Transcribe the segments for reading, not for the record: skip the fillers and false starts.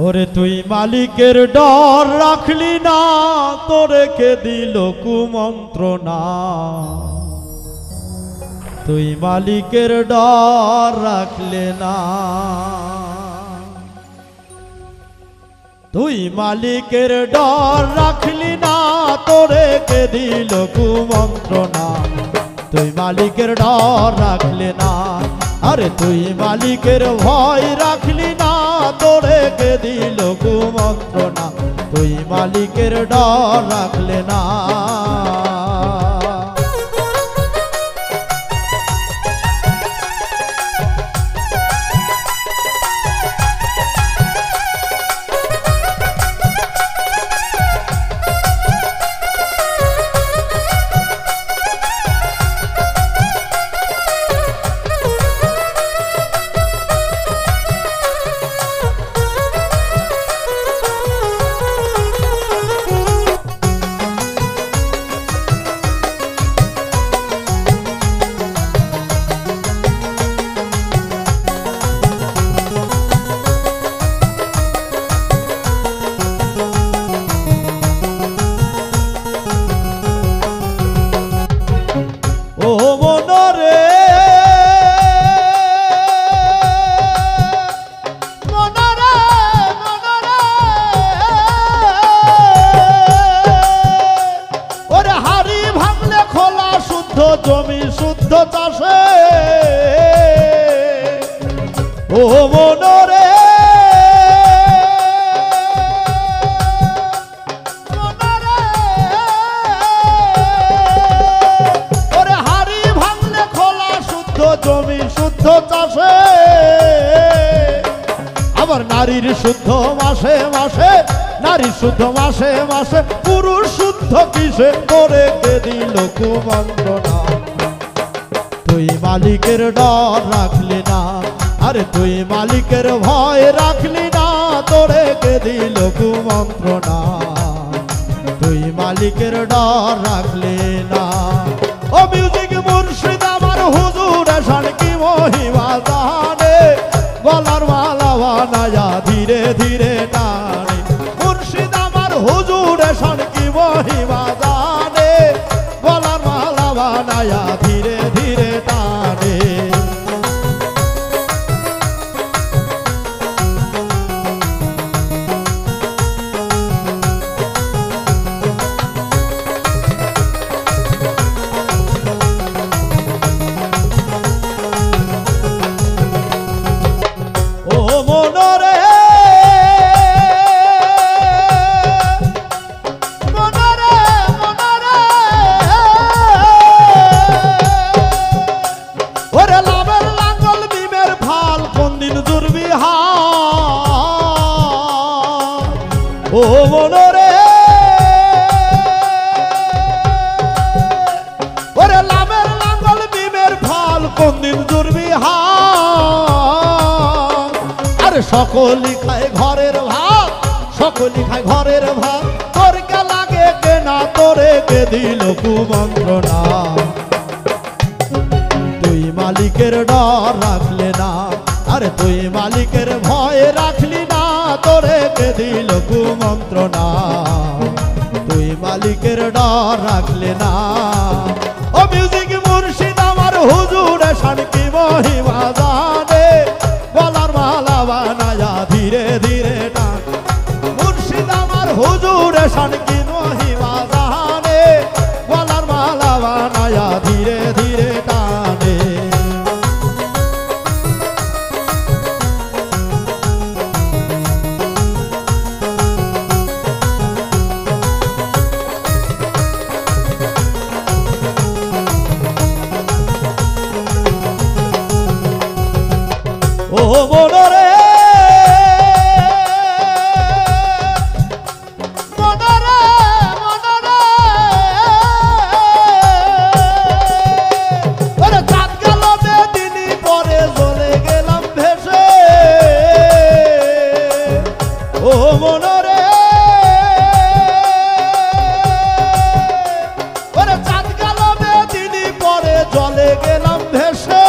ওরে তুই মালিকের ডর রাখলি না, তোরে কে দিল কুমন্ত্রণা। তুই মালিকের ডর রাখলে না, তুই মালিকের ডর রাখলি না, তোরে কে দিল কুমন্ত্রণা। তুই মালিকের ডর রাখলে না, আরে তুই মালিকের ভয় রাখলি না, তোরে কে দিল কুমন্ত্রণা। তুই মালিকের ডর রাখলে না। জমি শুদ্ধ চাষে ও মনরে ওরে হাড়ি ভাঙলে খোলা শুদ্ধ জমি শুদ্ধ চাষে আবার নারীর শুদ্ধ মাসে মাসে নারী শুদ্ধ মাসে মাসে পুরুষ শুদ্ধ কিসে করে কে দিল কুমন্ত্রণা। তুই মালিকের ডর রাখলি না, আরে তুই মালিকের ভয় রাখলি না, তোরে কে দিল কুমন্ত্রণা। তুই মালিকের ডর রাখলি না। ও মিউজিক মুর্শিদ আমার হুজুর শান কি মহিমা জানে, গলার মালা বানায়া ধীরে ধীরে টানে। মুর্শিদ আমার হুজুর শান কি মহিমা জানে, গলার মালা বানায়া ধীরে ধীরে টানে। ও মনরে ওরে লাভের লাঙ্গল বিমের ফাল কোন দিন জুড়বি হাল। ও মনরে ওরে লাভের লাঙ্গল বিমের ফাল কোন দিন জুড়বি হাল। আরে সকলি খায় ঘরের ভাত, সকলি খায় ঘরের ভাত, তোর কে লাগে কেনা, তোরে কে দিল কুমন্ত্রণা। তুই মালিকের ডর রাখলে না, আরে তুই মালিকের ভয় রাখলি না, তোরে কে দিল কুমন্ত্রণা। তুই মালিকের ডর রাখলে না। ও মিউজিক মুর্শিদ আমার হুজুর শান কি মহিমা জানে, গলার মালা বানায়া ধীরে ধীরে টান। মুর্শিদ আমার হুজুর শান কি মহিমা জানে, গলার মালা বানায়া ধীরে ধীরে টানে। ও মনরে মনরে মনরে ওরে চাঁদ গেল বেদিনী পরে জ্বলে গেলাম ভেসে। ও মনরে ওরে চাঁদ গেল বেদিনী পরে জ্বলে গেলাম ভেসে।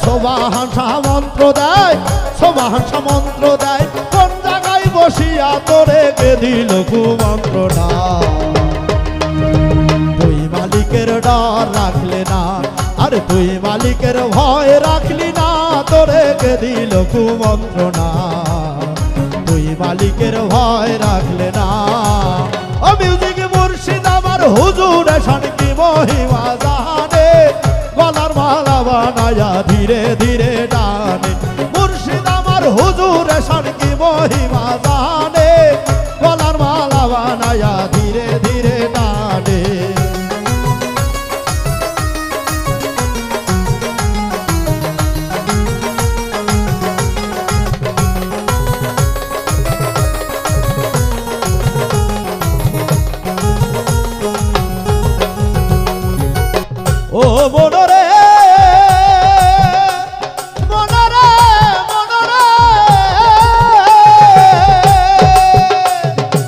সোবা হাসা মন্ত্র দেয়, সোবা হাসা মন্ত্র দেয়, কোন জায়গায় বসিয়া তোরে কে দিল কুমন্ত্রণা। তুই মালিকের ডর রাখলে না, আরে তুই মালিকের ভয় রাখলি না, তোরে কে দিল কুমন্ত্রণা। তুই মালিকের ভয় রাখলে না। ও মিউজিক মুর্শিদ আমার হুজুর শানকি মহিমা জানে, গলার মালা বানায়া ধীরে ধীরে টানে। মুর্শিদ আমার হুজুর শানকি মহিমা জানে, গলার মালা বানায়া ধীরে ধীরে টানে। ও মনরে মনরে মনরে,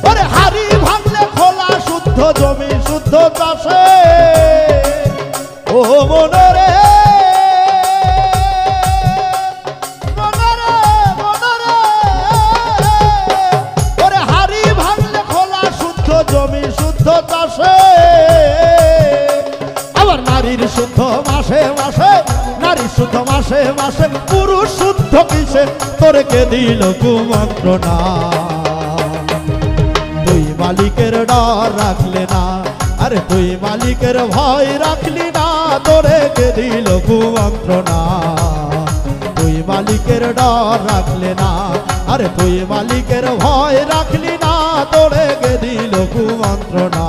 ওরে হাড়ি ভাঙলে খোলা শুদ্ধ জমি শুদ্ধ চাষে। ও মনরে মনরে মনরে, ওরে হাড়ি ভাঙলে খোলা শুদ্ধ জমি শুদ্ধ চাষে। নারীর শুদ্ধ মাসে মাসে, নারী শুদ্ধ মাসে মাসে, পুরুষ শুদ্ধ কিসে তোরে কে দিল কুমন্ত্রণা। তুই মালিকের ডর রাখলে না, আরে তুই মালিকের ভয় রাখলি না, তোরে কে দিল কুমন্ত্রণা। তুই মালিকের ডর রাখলে না, আরে তুই মালিকের ভয় রাখলি না, তোরে কে দিল কুমন্ত্রণা।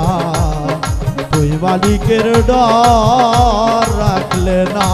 তুই মালিকের ডর রাখলে না।